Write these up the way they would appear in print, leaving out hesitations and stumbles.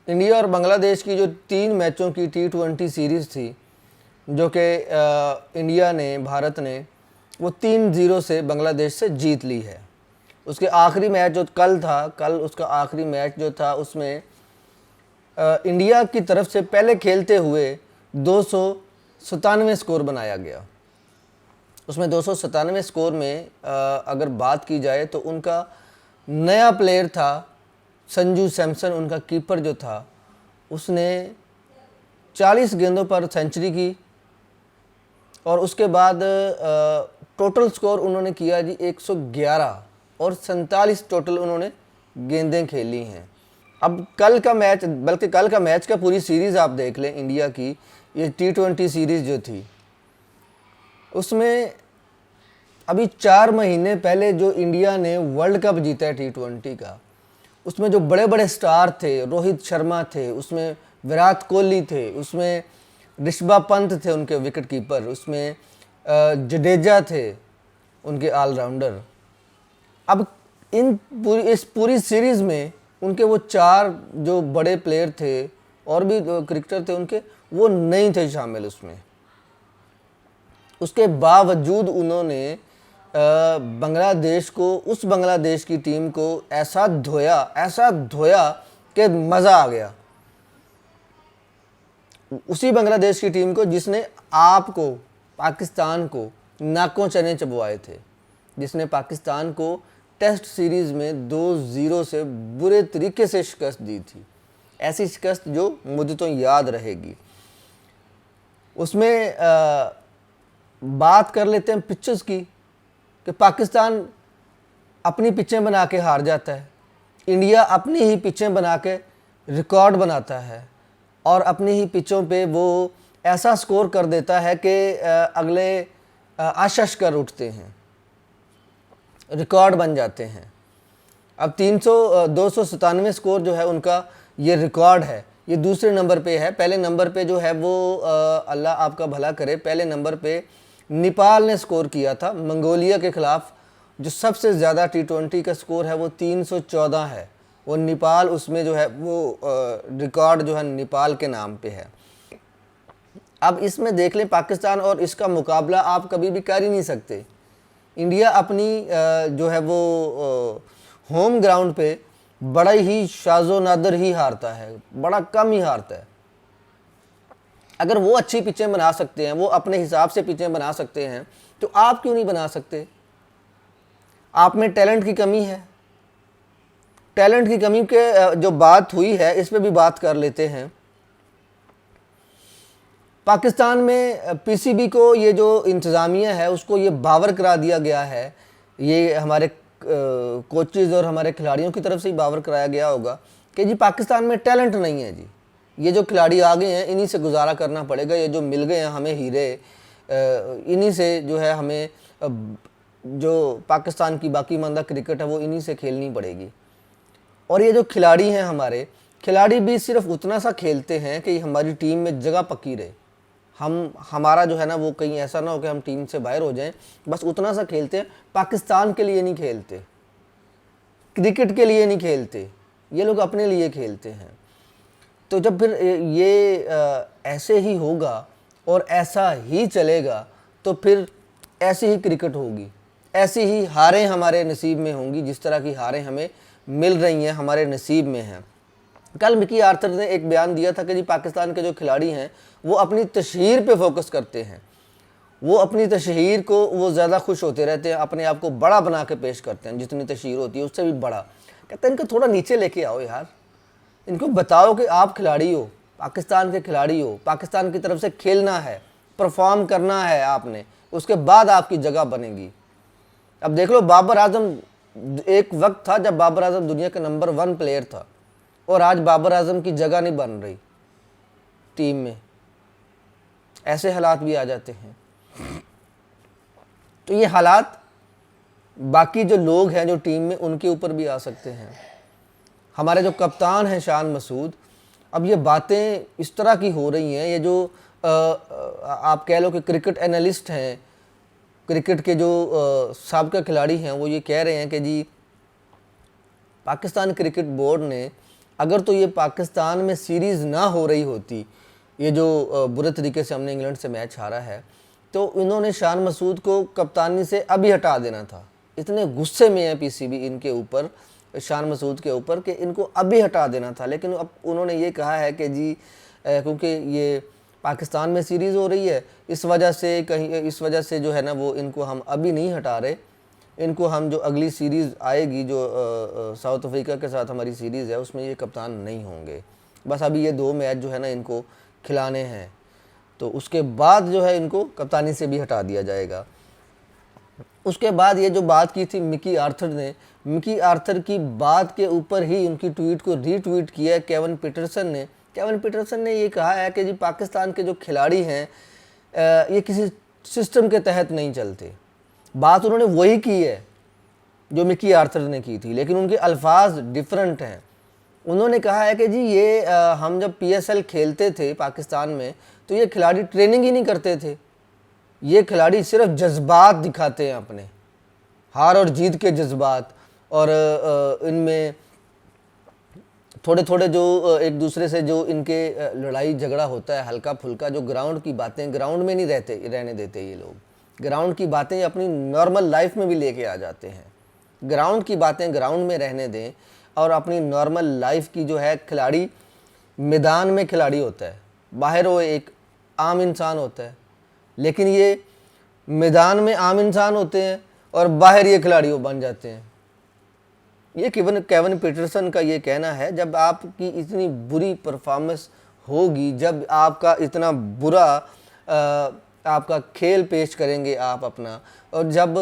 India और बांग्लादेश की जो 3 मैचों की T20 सीरीज़ थी, जो कि इंडिया ने, भारत ने, वो 3-0 से बांग्लादेश से जीत ली है। उसके आखिरी मैच जो कल था, कल उसका आखिरी मैच जो था, उसमें इंडिया की तरफ से पहले खेलते हुए 297 स्कोर बनाया गया। उसमें 297 स्कोर में अगर बात की जाए तो उनका नया प्लेयर था संजू सैमसन, उनका कीपर जो था, उसने 40 गेंदों पर सेंचुरी की और उसके बाद टोटल स्कोर उन्होंने किया जी 111 और 47 टोटल उन्होंने गेंदें खेली हैं। अब कल का मैच, बल्कि कल का मैच का पूरी सीरीज़ आप देख लें इंडिया की, ये T20 सीरीज़ जो थी, उसमें अभी 4 महीने पहले जो इंडिया ने वर्ल्ड कप जीता है T20 का, उसमें जो बड़े बड़े स्टार थे, रोहित शर्मा थे, उसमें विराट कोहली थे, उसमें ऋषभ पंत थे उनके विकेट कीपर, उसमें जडेजा थे उनके ऑलराउंडर। अब इस पूरी सीरीज़ में उनके वो 4 जो बड़े प्लेयर थे और भी क्रिकेटर थे उनके, वो नहीं थे शामिल उसमें। उसके बावजूद उन्होंने बांग्लादेश को, उस बांग्लादेश की टीम को ऐसा धोया कि मज़ा आ गया। उसी बांग्लादेश की टीम को जिसने आपको, पाकिस्तान को नाकों चने चबवाए थे, जिसने पाकिस्तान को टेस्ट सीरीज़ में 2-0 से बुरे तरीके से शिकस्त दी थी, ऐसी शिकस्त जो मुझे तो याद रहेगी। उसमें बात कर लेते हैं पिचेस की, कि पाकिस्तान अपनी पिचें बना के हार जाता है, इंडिया अपनी ही पिचें बना के रिकॉर्ड बनाता है और अपनी ही पिचों पे वो ऐसा स्कोर कर देता है कि अगले आशश कर उठते हैं, रिकॉर्ड बन जाते हैं। अब 297 स्कोर जो है उनका, ये रिकॉर्ड है, ये दूसरे नंबर पे है। पहले नंबर पे जो है वो अल्लाह आपका भला करे, पहले नंबर पे नेपाल ने स्कोर किया था मंगोलिया के ख़िलाफ़। जो सबसे ज़्यादा T20 का स्कोर है वो 314 है, वो नेपाल, उसमें जो है वो रिकॉर्ड जो है नेपाल के नाम पे है। अब इसमें देख लें पाकिस्तान और इसका मुकाबला आप कभी भी कर ही नहीं सकते। इंडिया अपनी जो है वो होम ग्राउंड पे बड़ा ही शाज़ो नादर ही हारता है, बड़ा कम ही हारता है। अगर वो अच्छी पिचें बना सकते हैं, वो अपने हिसाब से पिचें बना सकते हैं, तो आप क्यों नहीं बना सकते? आप में टैलेंट की कमी है। टैलेंट की कमी के जो बात हुई है, इस पे भी बात कर लेते हैं। पाकिस्तान में पीसीबी को, ये जो इंतज़ामिया है, उसको ये बावर करा दिया गया है, ये हमारे कोचेज़ और हमारे खिलाड़ियों की तरफ से ही बावर कराया गया होगा कि जी पाकिस्तान में टैलेंट नहीं है जी, ये जो खिलाड़ी आ गए हैं इन्हीं से गुजारा करना पड़ेगा, ये जो मिल गए हैं हमें हीरे, इन्हीं से जो है हमें जो पाकिस्तान की बाकी मानदा क्रिकेट है वो इन्हीं से खेलनी पड़ेगी। और ये जो खिलाड़ी हैं, हमारे खिलाड़ी भी सिर्फ उतना सा खेलते हैं कि हमारी टीम में जगह पक्की रहे, हमारा जो है ना वो कहीं ऐसा ना हो कि हम टीम से बाहर हो जाएं, बस उतना सा खेलते हैं। पाकिस्तान के लिए नहीं खेलते, क्रिकेट के लिए नहीं खेलते, ये लोग अपने लिए खेलते हैं। तो जब फिर ये ऐसे ही होगा और ऐसा ही चलेगा तो फिर ऐसी ही क्रिकेट होगी, ऐसी ही हारें हमारे नसीब में होंगी, जिस तरह की हारें हमें मिल रही हैं हमारे नसीब में हैं। कल मिकी आर्थर ने एक बयान दिया था कि जी पाकिस्तान के जो खिलाड़ी हैं वो अपनी तशहीर पे फोकस करते हैं, वो अपनी तशहीर को वो ज़्यादा खुश होते रहते हैं, अपने आप को बड़ा बना के पेश करते हैं, जितनी तशहीर होती है उससे भी बड़ा। कहते हैं इनको थोड़ा नीचे लेके आओ यार, इनको बताओ कि आप खिलाड़ी हो, पाकिस्तान के खिलाड़ी हो, पाकिस्तान की तरफ से खेलना है, परफॉर्म करना है आपने, उसके बाद आपकी जगह बनेगी। अब देख लो, बाबर आजम, एक वक्त था जब बाबर आजम दुनिया का नंबर 1 प्लेयर था और आज बाबर आजम की जगह नहीं बन रही टीम में, ऐसे हालात भी आ जाते हैं। तो ये हालात बाकी जो लोग हैं जो टीम में, उनके ऊपर भी आ सकते हैं। हमारे जो कप्तान हैं शान मसूद, अब ये बातें इस तरह की हो रही हैं, ये जो आप कह लो कि क्रिकेट एनालिस्ट हैं, क्रिकेट के जो साबिका खिलाड़ी हैं, वो ये कह रहे हैं कि जी पाकिस्तान क्रिकेट बोर्ड ने अगर तो ये पाकिस्तान में सीरीज़ ना हो रही होती, ये जो बुरे तरीके से हमने इंग्लैंड से मैच हारा है, तो इन्होंने शान मसूद को कप्तानी से अभी हटा देना था। इतने गुस्से में है पीसीबी इनके ऊपर, शान मसूद के ऊपर, कि इनको अभी हटा देना था। लेकिन अब उन्होंने ये कहा है कि जी क्योंकि ये पाकिस्तान में सीरीज़ हो रही है, इस वजह से जो है ना वो इनको हम अभी नहीं हटा रहे, इनको हम जो अगली सीरीज़ आएगी जो साउथ अफ्रीका के साथ हमारी सीरीज़ है उसमें ये कप्तान नहीं होंगे, बस अभी ये 2 मैच जो है ना इनको खिलाने हैं, तो उसके बाद जो है इनको कप्तानी से भी हटा दिया जाएगा। उसके बाद ये जो बात की थी मिकी आर्थर ने, मिकी आर्थर की बात के ऊपर ही उनकी ट्वीट को रीट्वीट किया है केविन पीटरसन ने। केविन पीटरसन ने ये कहा है कि जी पाकिस्तान के जो खिलाड़ी हैं ये किसी सिस्टम के तहत नहीं चलते। बात उन्होंने वही की है जो मिकी आर्थर ने की थी, लेकिन उनके अल्फाज डिफरेंट हैं। उन्होंने कहा है कि जी ये हम जब पीएसएल खेलते थे पाकिस्तान में तो ये खिलाड़ी ट्रेनिंग ही नहीं करते थे, ये खिलाड़ी सिर्फ जज्बात दिखाते हैं अपने, हार और जीत के जज्बात, और इनमें थोड़े थोड़े जो एक दूसरे से जो इनके लड़ाई झगड़ा होता है हल्का फुल्का, जो ग्राउंड की बातें ग्राउंड में नहीं रहने देते ये लोग। ग्राउंड की बातें अपनी नॉर्मल लाइफ में भी लेके आ जाते हैं। ग्राउंड की बातें ग्राउंड में रहने दें और अपनी नॉर्मल लाइफ की जो है, खिलाड़ी मैदान में खिलाड़ी होता है, बाहर वो एक आम इंसान होता है, लेकिन ये मैदान में आम इंसान होते हैं और बाहर ये खिलाड़ी वो बन जाते हैं। ये केविन पीटरसन का ये कहना है। जब आपकी इतनी बुरी परफॉर्मेंस होगी, जब आपका इतना बुरा आपका खेल पेश करेंगे आप अपना, और जब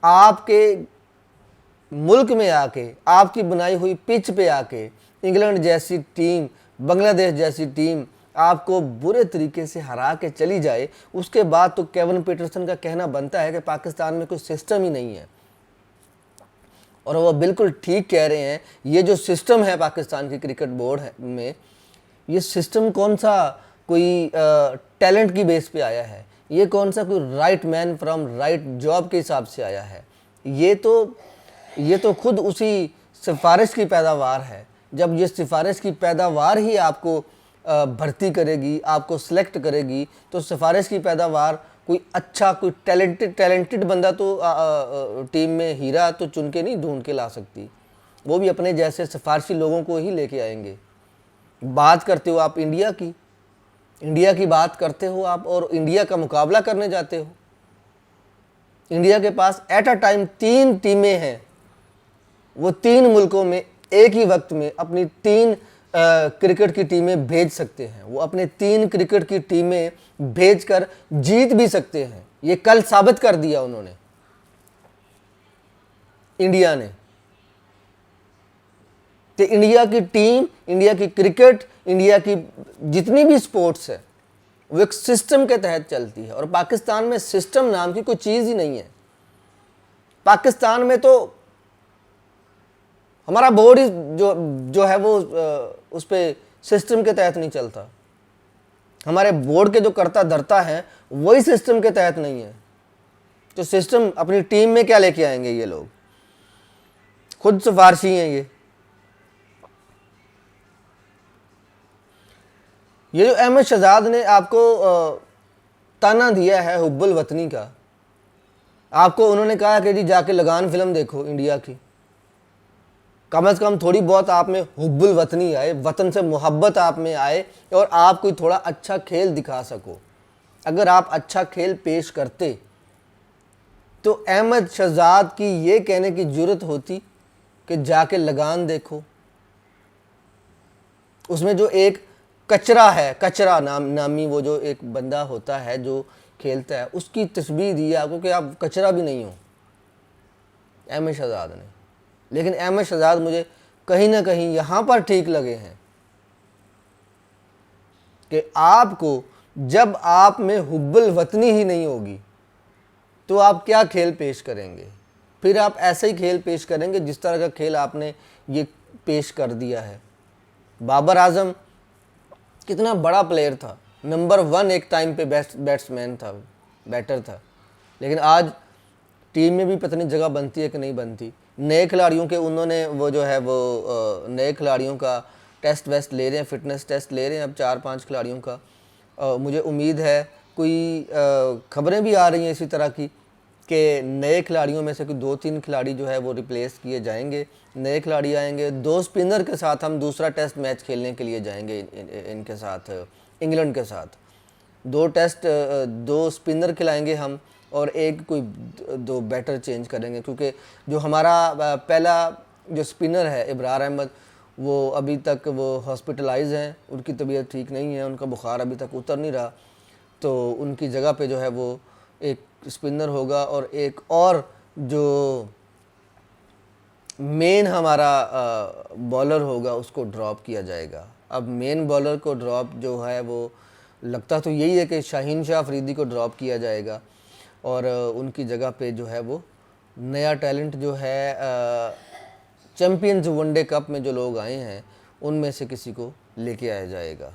आपके मुल्क में आके, आपकी बनाई हुई पिच पे आके इंग्लैंड जैसी टीम, बांग्लादेश जैसी टीम आपको बुरे तरीके से हरा के चली जाए, उसके बाद तो केविन पीटरसन का कहना बनता है कि पाकिस्तान में कोई सिस्टम ही नहीं है। और वो बिल्कुल ठीक कह रहे हैं। ये जो सिस्टम है पाकिस्तान की क्रिकेट बोर्ड में, ये सिस्टम कौन सा कोई टैलेंट की बेस पे आया है, ये कौन सा कोई right man from right job के हिसाब से आया है, ये तो खुद उसी सिफारिश की पैदावार है। जब ये सिफारिश की पैदावार ही आपको भर्ती करेगी, आपको सिलेक्ट करेगी, तो सिफारिश की पैदावार कोई अच्छा, कोई टैलेंटेड बंदा तो टीम में हीरा तो चुन के नहीं ढूंढ के ला सकती, वो भी अपने जैसे सिफारशी लोगों को ही लेके आएंगे। बात करते हो आप इंडिया की बात करते हो आप, और इंडिया का मुकाबला करने जाते हो। इंडिया के पास एट अ टाइम 3 टीमें हैं, वो 3 मुल्कों में एक ही वक्त में अपनी 3 क्रिकेट की टीमें भेज सकते हैं। वो अपने 3 क्रिकेट की टीमें भेजकर जीत भी सकते हैं। ये कल साबित कर दिया उन्होंने, इंडिया ने। तो इंडिया की टीम, इंडिया की क्रिकेट, इंडिया की जितनी भी स्पोर्ट्स है वो एक सिस्टम के तहत चलती है, और पाकिस्तान में सिस्टम नाम की कोई चीज़ ही नहीं है। पाकिस्तान में तो हमारा बोर्ड ही जो है वो उस पर सिस्टम के तहत नहीं चलता। हमारे बोर्ड के जो कर्ता धर्ता हैं वही सिस्टम के तहत नहीं है। तो सिस्टम अपनी टीम में क्या लेके आएंगे ये लोग, खुद सिफारशी हैं ये जो अहमद शहजाद ने आपको ताना दिया है हुब्बुल वतनी का, आपको उन्होंने कहा कि जी जाके लगान फिल्म देखो इंडिया की, कम से कम थोड़ी बहुत आप में हुब्बुल वतनी आए, वतन से मोहब्बत आप में आए, और आप कोई थोड़ा अच्छा खेल दिखा सको। अगर आप अच्छा खेल पेश करते तो अहमद शहजाद की ये कहने की जरूरत होती कि जाके लगान देखो। उसमें जो एक कचरा नामी वो जो एक बंदा होता है जो खेलता है, उसकी तस्वीर दी है आपको कि आप कचरा भी नहीं हो, अहमद शहजाद ने। लेकिन अहमद शहजाद मुझे कहीं ना कहीं यहाँ पर ठीक लगे हैं कि आपको जब आप में हुब्बुल वतनी ही नहीं होगी तो आप क्या खेल पेश करेंगे। फिर आप ऐसे ही खेल पेश करेंगे जिस तरह का खेल आपने ये पेश कर दिया है। बाबर आजम कितना बड़ा प्लेयर था, नंबर 1 एक टाइम पे बैट्समैन था, बैटर था, लेकिन आज टीम में भी पता नहीं जगह बनती है कि नहीं बनती। नए खिलाड़ियों के उन्होंने वो जो है वो नए खिलाड़ियों का टेस्ट वेस्ट ले रहे हैं, फिटनेस टेस्ट ले रहे हैं अब 4-5 खिलाड़ियों का। मुझे उम्मीद है कोई खबरें भी आ रही हैं इसी तरह की कि नए खिलाड़ियों में से कोई 2-3 खिलाड़ी जो है वो रिप्लेस किए जाएंगे, नए खिलाड़ी आएंगे। 2 स्पिनर के साथ हम दूसरा टेस्ट मैच खेलने के लिए जाएंगे इनके साथ, इंग्लैंड के साथ। 2 स्पिनर खिलाएंगे हम और एक कोई 2 बैटर चेंज करेंगे, क्योंकि जो हमारा पहला जो स्पिनर है इब्रार अहमद, वो अभी तक वो हॉस्पिटलाइज हैं, उनकी तबीयत ठीक नहीं है, उनका बुखार अभी तक उतर नहीं रहा, तो उनकी जगह पे जो है वो एक स्पिनर होगा और एक और जो मेन हमारा बॉलर होगा उसको ड्रॉप किया जाएगा। अब मेन बॉलर को ड्रॉप जो है वो लगता तो यही है कि शाहीन शाह अफरीदी को ड्रॉप किया जाएगा और उनकी जगह पे जो है वो नया टैलेंट जो है चैम्पियंस वनडे कप में जो लोग आए हैं उनमें से किसी को लेके आया जाएगा।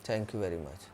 Thank you very much.